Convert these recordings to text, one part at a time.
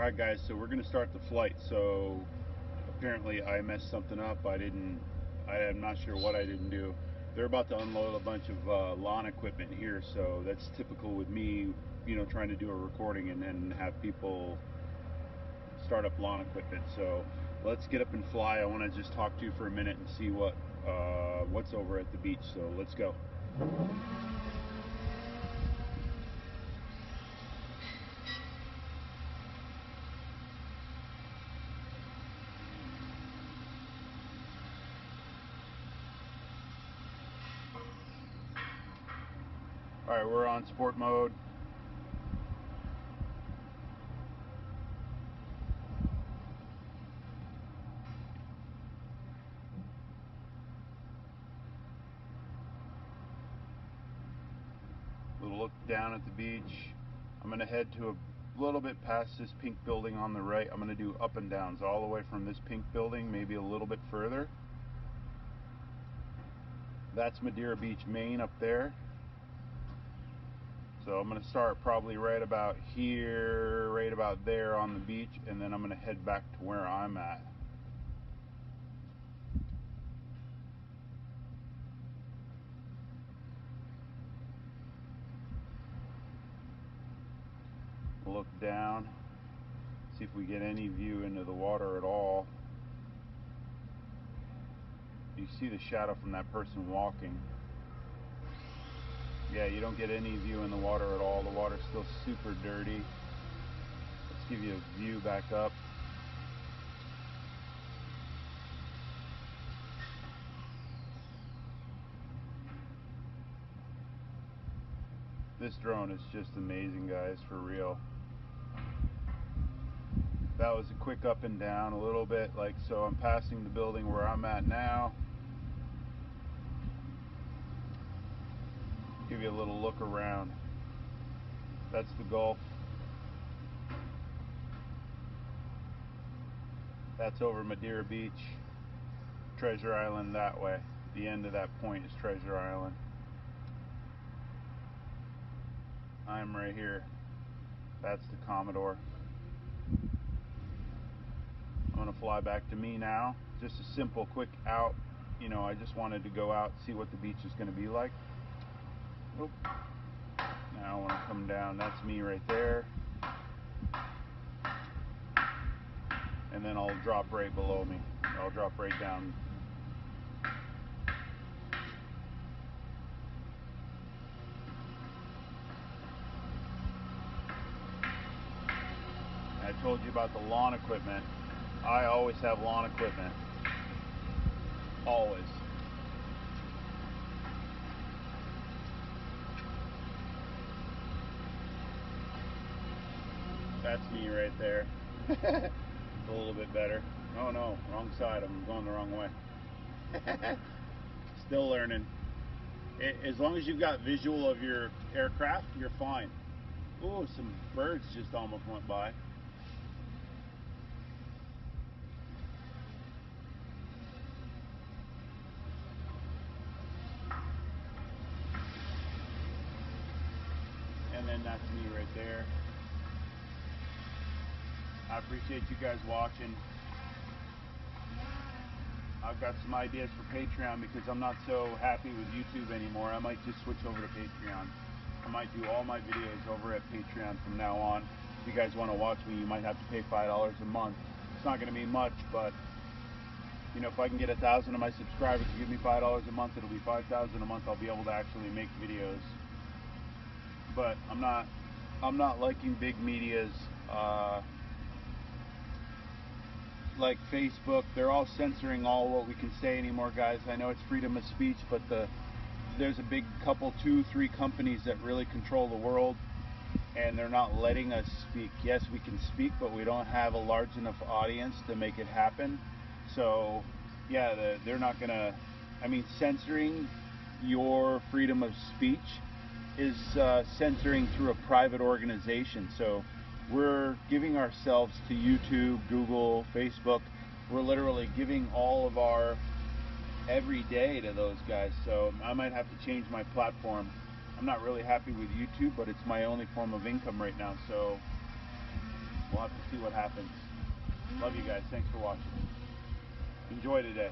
Alright guys, so we're going to start the flight. So apparently I messed something up. I am not sure what I didn't do. They're about to unload a bunch of lawn equipment here, so that's typical with me, trying to do a recording and then have people start up lawn equipment. So let's get up and fly. I want to just talk to you for a minute and see what's over at the beach. So let's go. Alright, we're on sport mode. Little look down at the beach. I'm going to head to a little bit past this pink building on the right. I'm going to do up and downs all the way from this pink building, maybe a little bit further. That's Madeira Beach, Maine up there. So I'm going to start probably right about here, right about there on the beach, and then I'm going to head back to where I'm at. Look down, see if we get any view into the water at all. You see the shadow from that person walking. Yeah, you don't get any view in the water at all. The water's still super dirty. Let's give you a view back up. This drone is just amazing, guys, for real. That was a quick up and down a little bit, like so. I'm passing the building where I'm at now. Give you a little look around. That's the Gulf. That's over Madeira Beach. Treasure Island that way. The end of that point is Treasure Island. I'm right here. That's the Commodore. I'm going to fly back to me now. Just a simple quick out. I just wanted to go out and see what the beach is going to be like. Oop. Now I want to come down. That's me right there. And then I'll drop right below me. I'll drop right down. I told you about the lawn equipment. I always have lawn equipment. Always. That's me right there. A little bit better. Oh no, wrong side. I'm going the wrong way. Still learning. As long as you've got visual of your aircraft, you're fine. Oh, some birds just almost went by. And then that's me right there. I appreciate you guys watching. I've got some ideas for Patreon because I'm not so happy with YouTube anymore. I might just switch over to Patreon. I might do all my videos over at Patreon from now on. If you guys want to watch me, you might have to pay $5 a month. It's not going to be much, but if I can get 1,000 of my subscribers to give me $5 a month, it'll be 5,000 a month. I'll be able to actually make videos. But I'm not liking big medias like Facebook. They're all censoring all what we can say anymore, guys. I know it's freedom of speech, but there's a big couple, 2-3 companies that really control the world, and they're not letting us speak. Yes, we can speak, but we don't have a large enough audience to make it happen. So yeah, they're not gonna, censoring your freedom of speech is censoring through a private organization. So we're giving ourselves to YouTube, Google, Facebook. We're literally giving all of our every day to those guys. So I might have to change my platform. I'm not really happy with YouTube, but it's my only form of income right now. So We'll have to see what happens. Love you guys. Thanks for watching. Enjoy today.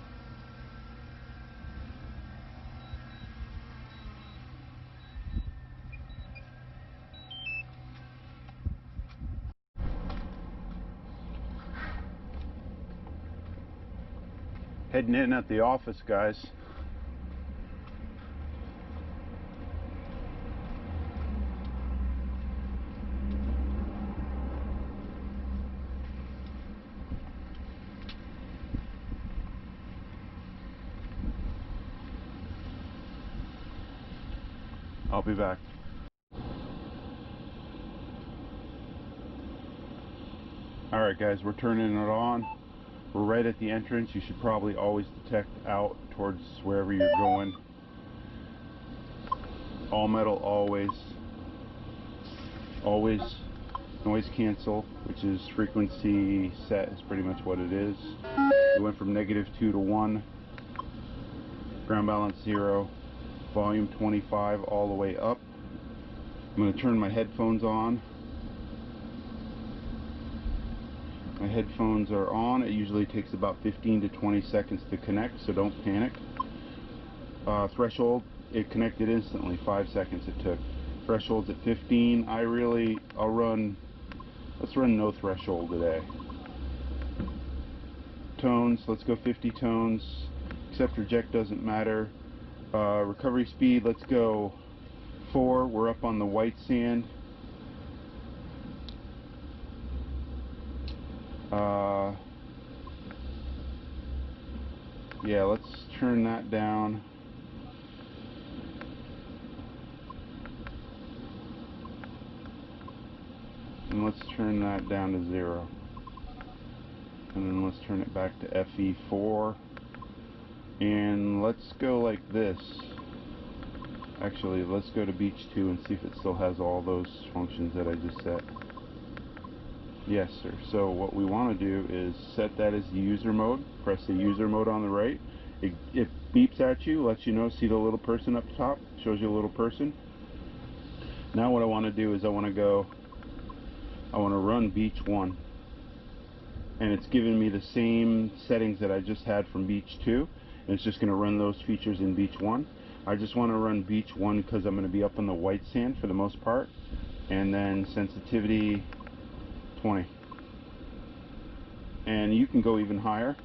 Heading in at the office, guys. I'll be back. Alright guys, we're turning it on. We're right at the entrance. You should probably always detect out towards wherever you're going. All metal always. Always noise cancel, which is frequency set is pretty much what it is. We went from -2 to 1. Ground balance 0. Volume 25 all the way up. I'm going to turn my headphones on. My headphones are on. It usually takes about 15 to 20 seconds to connect, so don't panic. Threshold, it connected instantly. 5 seconds it took. Threshold's at 15. Let's run no threshold today. Tones, let's go 50 tones. Accept reject doesn't matter. Recovery speed, let's go 4. We're up on the white sand. Yeah, let's turn that down. And let's turn that down to 0. And then let's turn it back to FE4. And let's go like this. Actually, let's go to Beach 2 and see if it still has all those functions that I just set. Yes, sir. So what we want to do is set that as the user mode. Press the user mode on the right. It beeps at you, lets you know, see the little person up top, shows you a little person. Now what I want to do is I want to run Beach 1. And it's giving me the same settings that I just had from Beach 2. And it's just going to run those features in Beach 1. I just want to run Beach 1 because I'm going to be up on the white sand for the most part. And then sensitivity 20. And you can go even higher.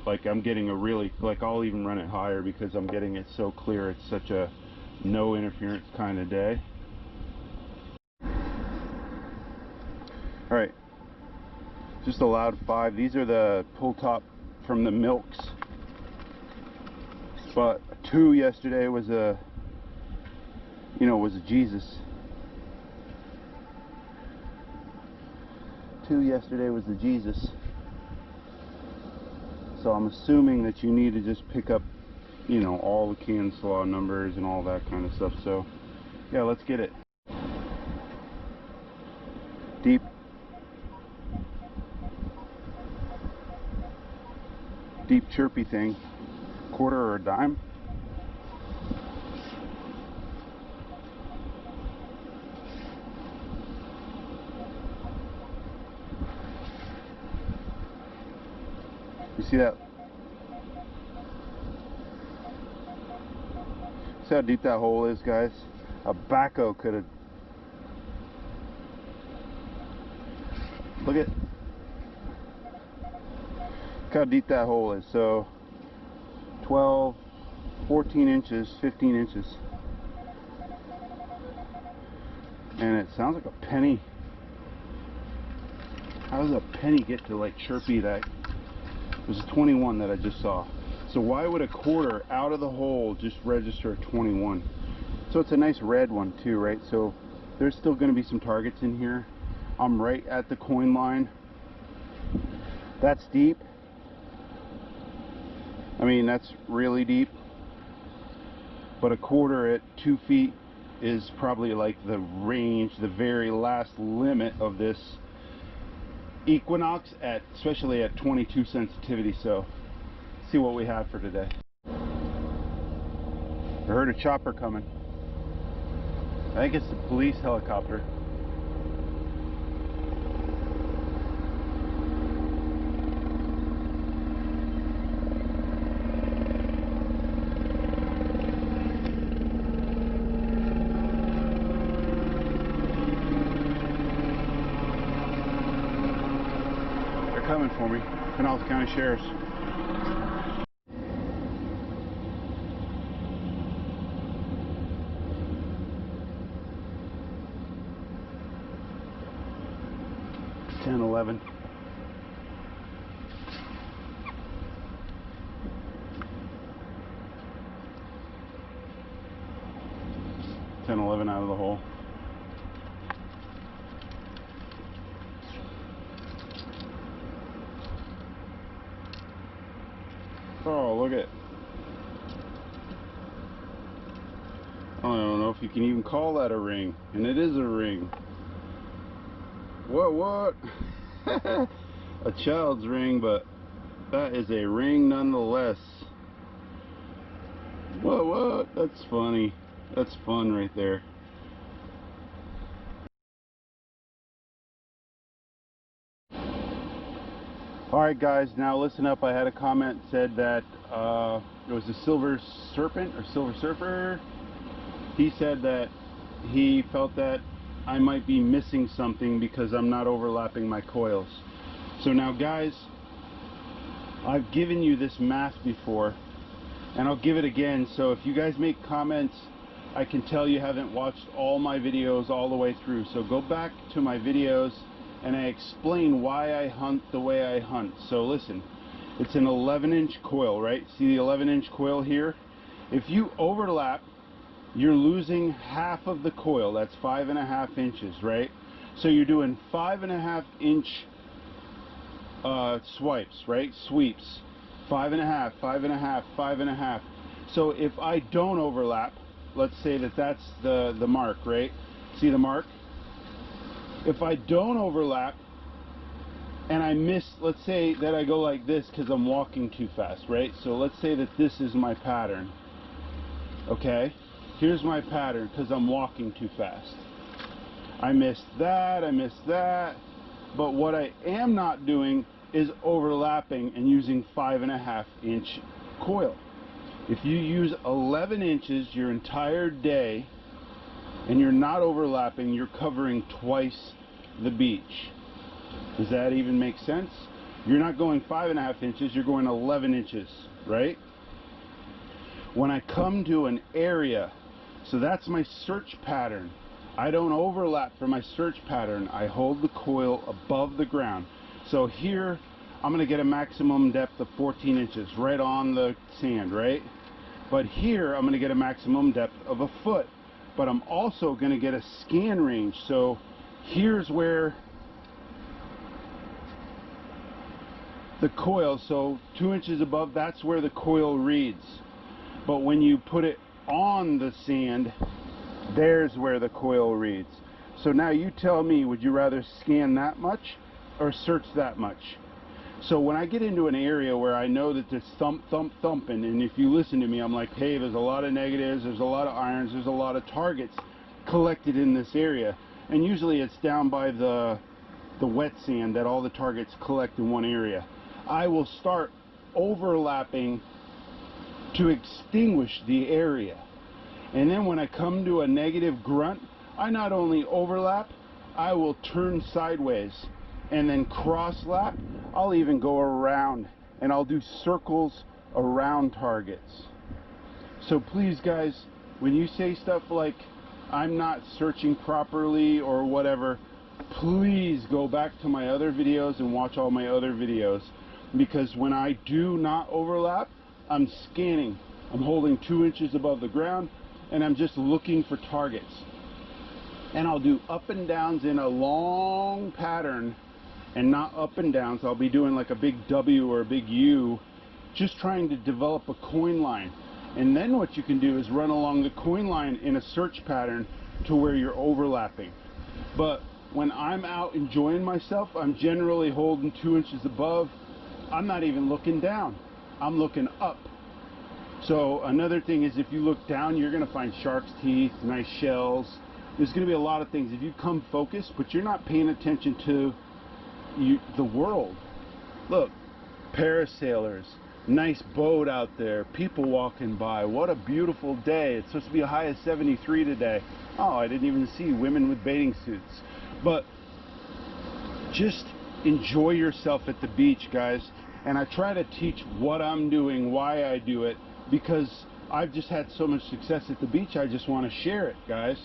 Like I'm getting a really, like I'll even run it higher because I'm getting it so clear. It's such a no interference kind of day. Alright, just a loud 5. These are the pull top from the milks. But 2 yesterday was a, was a Jesus. 2 yesterday was the Jesus. So I'm assuming that you need to just pick up, all the can slaw numbers and all that kind of stuff. So, yeah, let's get it. Deep chirpy thing. Quarter or a dime. You see that? See how deep that hole is, guys? A backhoe could have. Look how deep that hole is. So 12, 14 inches, 15 inches. And it sounds like a penny. How does a penny get to like chirpy that? There's a 21 that I just saw. So why would a quarter out of the hole just register a 21? So it's a nice red one too, right? So there's still going to be some targets in here. I'm right at the coin line. That's deep. I mean, that's really deep. But a quarter at 2 feet is probably like the range, the very last limit of this Equinox, especially at 22 sensitivity. So see what we have for today. I heard a chopper coming. I think it's the police helicopter. for me. Pinellas County Sheriff's. It's 10:11. Out of the hole. Oh, look at. I don't know if you can even call that a ring, and it is a ring. What? A child's ring, but that is a ring nonetheless. What? That's funny. That's fun right there. Alright guys, now listen up. I had a comment said that it was a silver serpent or silver surfer. He said that he felt that I might be missing something because I'm not overlapping my coils. So now guys, I've given you this math before and I'll give it again, so if you guys make comments, I can tell you haven't watched all my videos all the way through. So go back to my videos and I explain why I hunt the way I hunt. So listen, it's an 11-inch coil, right? See the 11-inch coil here? If you overlap, you're losing half of the coil. That's 5.5 inches, right? So you're doing 5.5-inch swipes, right? Sweeps. 5.5, 5.5, 5.5. So if I don't overlap, let's say that that's the mark, right? See the mark? If I don't overlap and I miss, let's say that I go like this because I'm walking too fast, right? So let's say that this is my pattern. Okay? Here's my pattern because I'm walking too fast. I missed that, but what I am not doing is overlapping and using 5.5-inch coil. If you use 11 inches your entire day and you're not overlapping, you're covering twice the beach. Does that even make sense? You're not going 5.5 inches, you're going 11 inches, right? When I come to an area, so that's my search pattern. I don't overlap for my search pattern. I hold the coil above the ground. So here, I'm going to get a maximum depth of 14 inches right on the sand, right? But here, I'm going to get a maximum depth of a foot. But I'm also going to get a scan range. So here's where the coil, so 2 inches above, that's where the coil reads. But when you put it on the sand, there's where the coil reads. So now you tell me, would you rather scan that much or search that much? So when I get into an area where I know that there's thumping, and if you listen to me, I'm like, hey, there's a lot of negatives, there's a lot of irons, there's a lot of targets collected in this area. And usually it's down by the wet sand that all the targets collect in one area. I will start overlapping to extinguish the area. And then when I come to a negative grunt, I not only overlap, I will turn sideways and then cross lap. I'll even go around and I'll do circles around targets. So please guys, when you say stuff like I'm not searching properly or whatever, please go back to my other videos and watch all my other videos, because when I do not overlap, I'm scanning. I'm holding 2 inches above the ground and I'm just looking for targets. And I'll do up and downs in a long pattern and not up and downs. I'll be doing like a big W or a big U, just trying to develop a coin line. And then what you can do is run along the coin line in a search pattern to where you're overlapping. But when I'm out enjoying myself, I'm generally holding 2 inches above. I'm not even looking down, I'm looking up. So another thing is, if you look down, you're going to find shark's teeth, nice shells. There's going to be a lot of things. If you come focused, but you're not paying attention to the world. Look, parasailers, nice boat out there, people walking by. What a beautiful day. It's supposed to be a high of 73 today. Oh, I didn't even see women with bathing suits. But just enjoy yourself at the beach, guys. And I try to teach what I'm doing, why I do it, because I've just had so much success at the beach. I just want to share it, guys.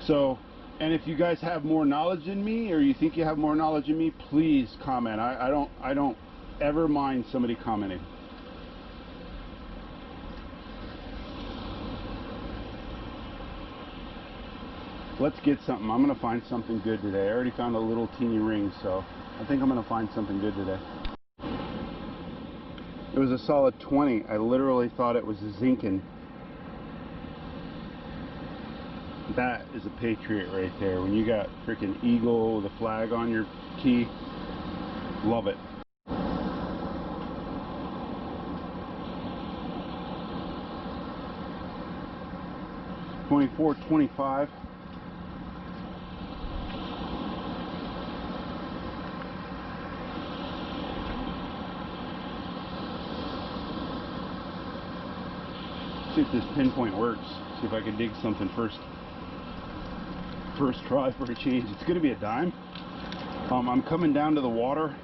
So, and if you guys have more knowledge than me, or you think you have more knowledge than me, please comment. I don't ever mind somebody commenting. Let's get something. I'm gonna find something good today. I already found a little teeny ring, so I think I'm gonna find something good today. It was a solid 20. I literally thought it was a zinkin. That is a patriot right there. When you got freaking eagle with a flag on your key, love it. $24.25. See if this pinpoint works. See if I can dig something first try for a change. It's going to be a dime. I'm coming down to the water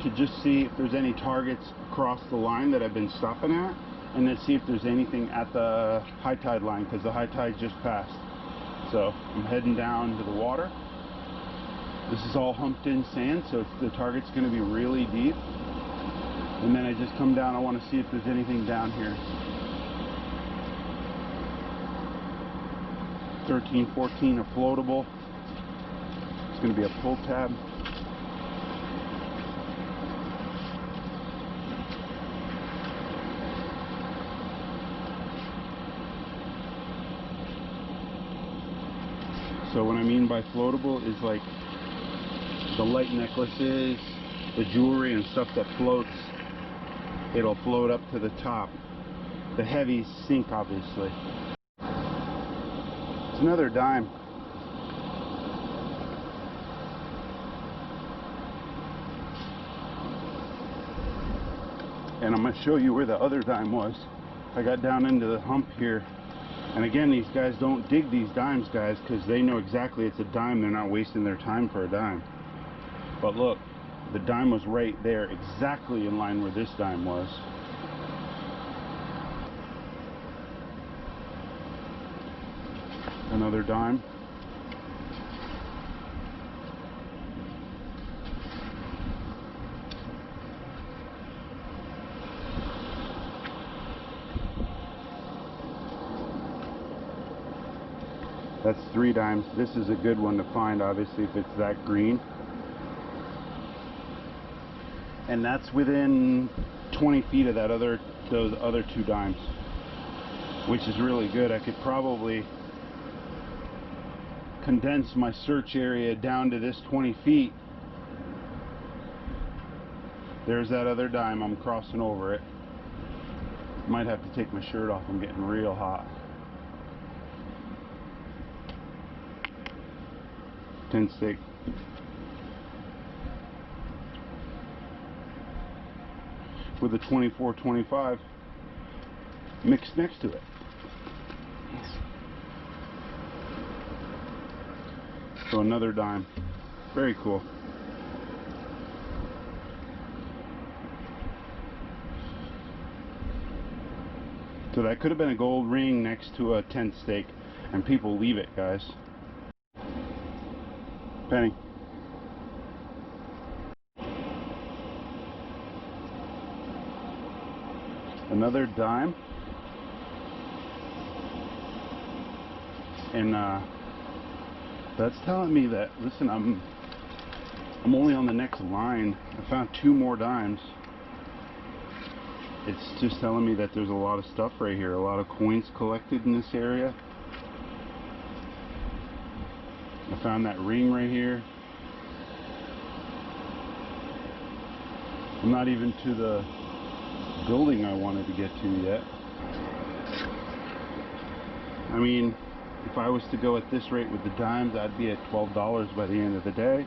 to just see if there's any targets across the line that I've been stopping at, and then see if there's anything at the high tide line, because the high tide just passed. So I'm heading down to the water. This is all humped in sand, so the target's going to be really deep. And then I just come down. I want to see if there's anything down here. 13, 14, a floatable. It's going to be a pull tab. So what I mean by floatable is like the light necklaces, the jewelry and stuff that floats. It'll float up to the top. The heavies sink, obviously. It's another dime. And I'm going to show you where the other dime was. I got down into the hump here. And again, these guys don't dig these dimes, guys, because they know exactly it's a dime. They're not wasting their time for a dime. But look, the dime was right there, exactly in line where this dime was. Another dime. That's 3 dimes. This is a good one to find, obviously, if it's that green. And that's within 20 feet of those other 2 dimes, which is really good. I could probably condense my search area down to this 20 feet. There's that other dime. I'm crossing over it. Might have to take my shirt off. I'm getting real hot. 10 steak. With a 24.25 mixed next to it. So another dime. Very cool. So that could have been a gold ring next to a tent stake, and people leave it, guys. Penny. Another dime. And that's telling me that, listen, I'm only on the next line. I found 2 more dimes. It's just telling me that there's a lot of stuff right here, a lot of coins collected in this area. I found that ring right here. I'm not even to the building I wanted to get to yet. I mean, if I was to go at this rate with the dimes, I'd be at $12 by the end of the day.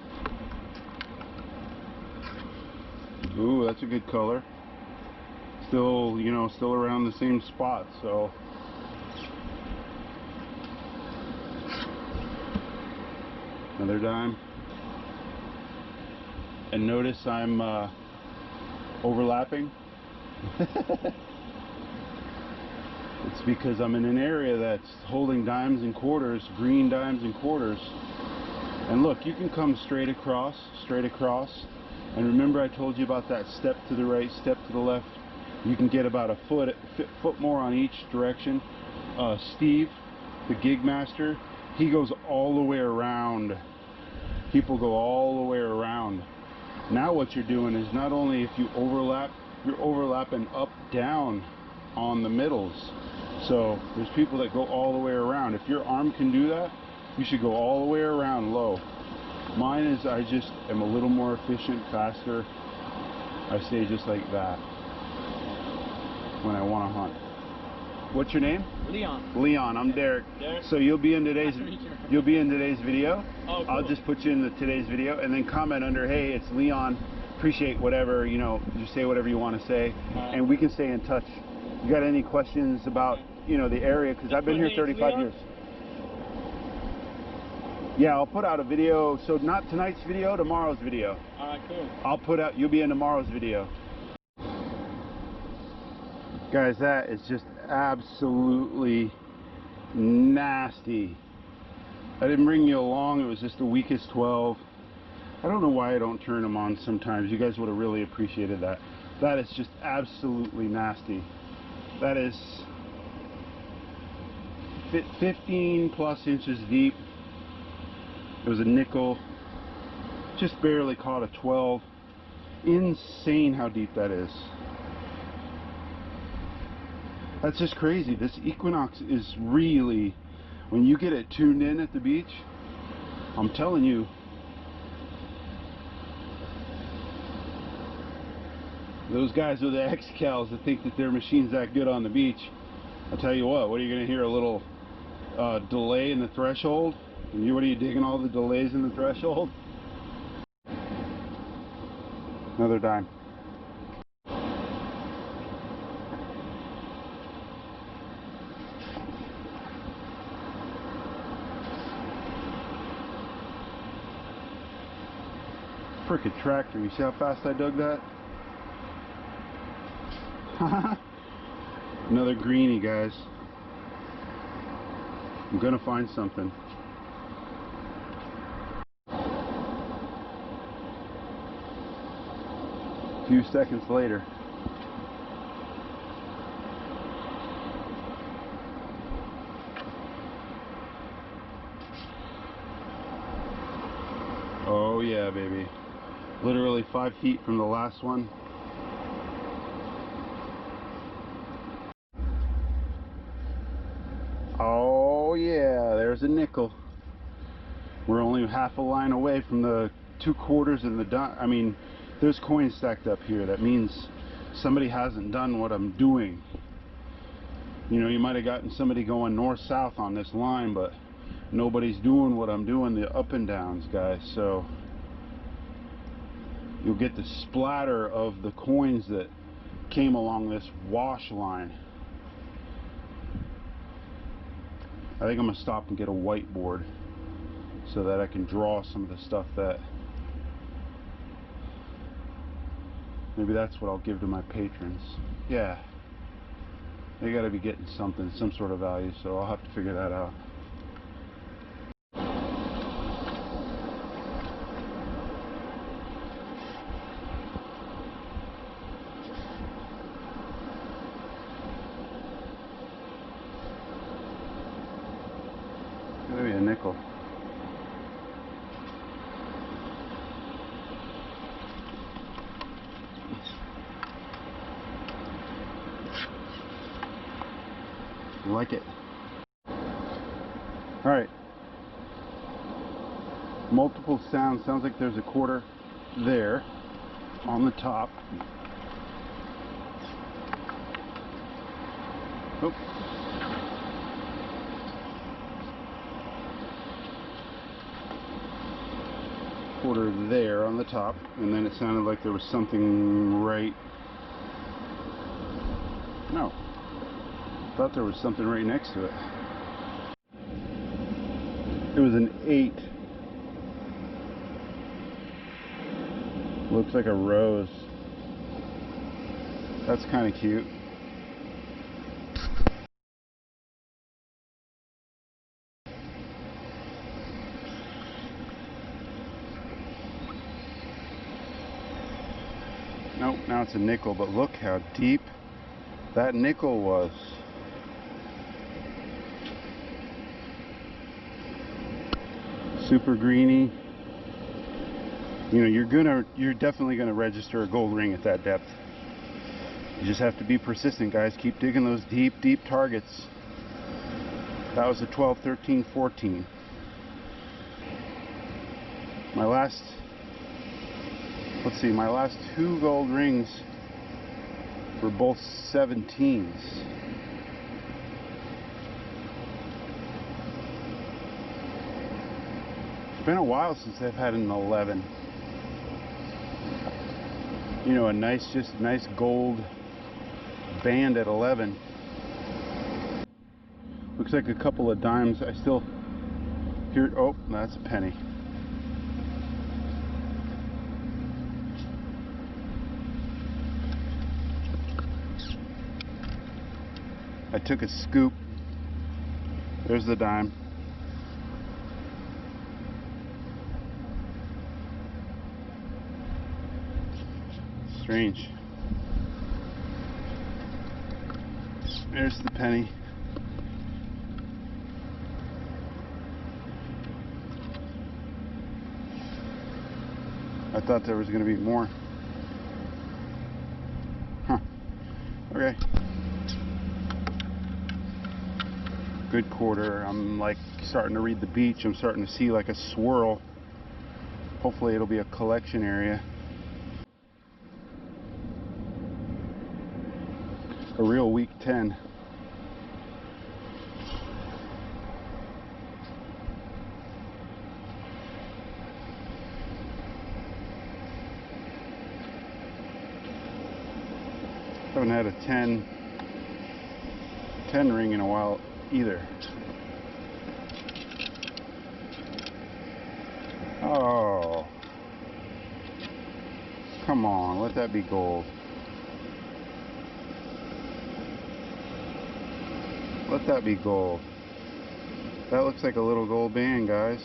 Ooh, that's a good color. Still, you know, still around the same spot, so. Another dime. and notice I'm overlapping, it's because I'm in an area that's holding dimes and quarters, green dimes and quarters. And look, you can come straight across, and remember I told you about that step to the right, step to the left. You can get about a foot more on each direction. Steve, the gig master, he goes all the way around. People go all the way around. Now what you're doing is, not only if you overlap, you're overlapping up, down on the middles. So there's people that go all the way around. If your arm can do that, you should go all the way around low. Mine is, I just am a little more efficient, faster. I stay just like that when I want to hunt. What's your name? Leon. Leon. I'm Derek. Derek. So you'll be in today's video. Oh, cool. I'll just put you in today's video, and then comment under, hey, it's Leon. Appreciate whatever, you know, you say whatever you want to say, and we can stay in touch. You got any questions about, you know, the area? Because I've been here 35 years. Yeah, I'll put out a video. So not tonight's video, tomorrow's video. Alright, cool. I'll put out, you'll be in tomorrow's video. Guys, that is just absolutely nasty. I didn't bring you along, it was just the weakest 12. I don't know why I don't turn them on sometimes. You guys would have really appreciated that. That is just absolutely nasty. That is 15 plus inches deep. It was a nickel. Just barely caught a 12. Insane how deep that is. That's just crazy. This Equinox is really, when you get it tuned in at the beach, I'm telling you, those guys with the X-Cals that think that their machine's that good on the beach, I'll tell you what are you going to hear? A little delay in the threshold? And what are you digging all the delays in the threshold? Another dime. Frickin' tractor, you see how fast I dug that? Another greenie, guys. I'm gonna find something. A few seconds later. Oh yeah, baby. Literally 5 feet from the last one. Oh yeah, there's a nickel. We're only half a line away from the 2 quarters and the dime. I mean, there's coins stacked up here. That means somebody hasn't done what I'm doing. You know, you might have gotten somebody going north-south on this line, but nobody's doing what I'm doing, the up and downs, guys. So you'll get the splatter of the coins that came along this wash line. I think I'm gonna stop and get a whiteboard so that I can draw some of the stuff that, maybe that's what I'll give to my patrons. Yeah, they gotta be getting something, some sort of value, so I'll have to figure that out. Maybe a nickel. I like it. All right. Multiple sounds. Sounds like there's a quarter there on the top. Oh. Quarter there on the top, and then it sounded like there was something right. No. Thought there was something right next to it. It was an 8. Looks like a rose. That's kind of cute. Nope, now it's a nickel, but look how deep that nickel was. Super greeny. You know, you're definitely gonna register a gold ring at that depth. You just have to be persistent, guys. Keep digging those deep targets. That was a 12, 13, 14. My last two gold rings were both 17s. It's been a while since I've had an 11. You know, just a nice gold band at 11. Looks like a couple of dimes. I still hear, oh, that's a penny. I took a scoop. There's the dime. Strange. There's the penny. I thought there was going to be more. Huh. Okay. Good quarter. I'm like starting to read the beach. I'm starting to see like a swirl. Hopefully it'll be a collection area. A real week 10. Haven't had a 10 ring in a while either. Oh, come on, let that be gold. Let that be gold. That looks like a little gold band, guys.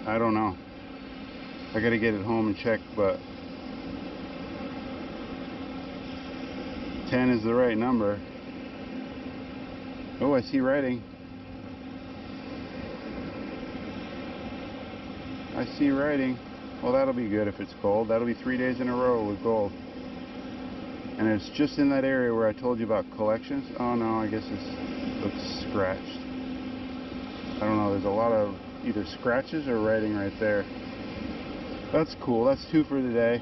I don't know. I gotta get it home and check, but 10 is the right number. Oh, I see writing. I see writing. Well, that'll be good if it's gold. That'll be 3 days in a row with gold. And it's just in that area where I told you about collections. Oh no, I guess it looks scratched. I don't know, there's a lot of either scratches or writing right there. That's cool. That's 2 for the day.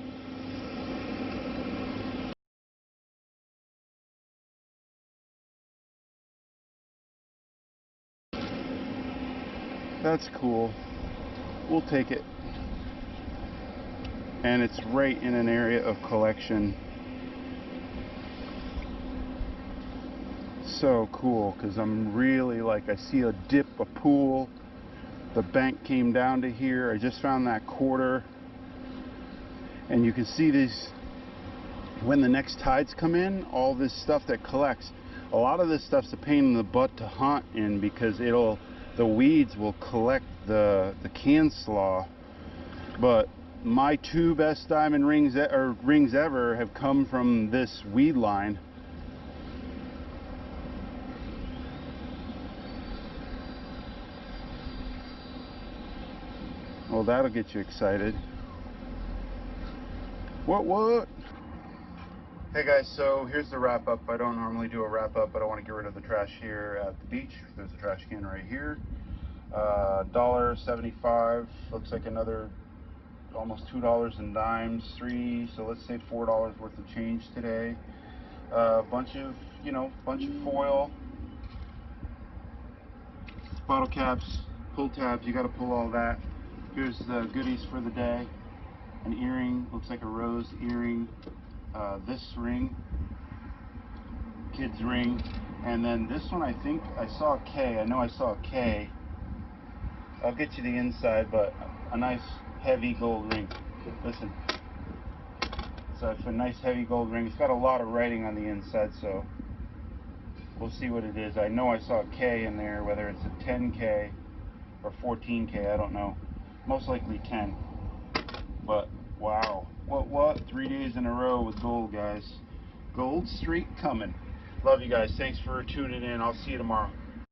That's cool. We'll take it. And it's right in an area of collection. So cool, because I'm really like, I see a dip, a pool. The bank came down to here. I just found that quarter. And you can see these, when the next tides come in, all this stuff that collects. A lot of this stuff's a pain in the butt to hunt in because the weeds will collect the can slaw. But my 2 best diamond rings ever have come from this weed line. Well, that'll get you excited. What? Hey guys, so here's the wrap up. I don't normally do a wrap up, but I want to get rid of the trash here at the beach. There's a trash can right here. $1.75. Looks like another almost $2 in dimes, 3, so let's say $4 worth of change today. Bunch of foil, bottle caps, pull tabs. You got to pull all that. Here's the goodies for the day. An earring, looks like a rose earring. This ring, kid's ring, And then this one, I think I saw a K. I know I saw a K. I'll get you the inside, but a nice heavy gold ring. Listen. So it's a nice heavy gold ring. It's got a lot of writing on the inside, so we'll see what it is. I know I saw a K in there, whether it's a 10K or 14K, I don't know. Most likely 10. But wow. What? 3 days in a row with gold, guys. Gold streak coming. Love you guys. Thanks for tuning in. I'll see you tomorrow.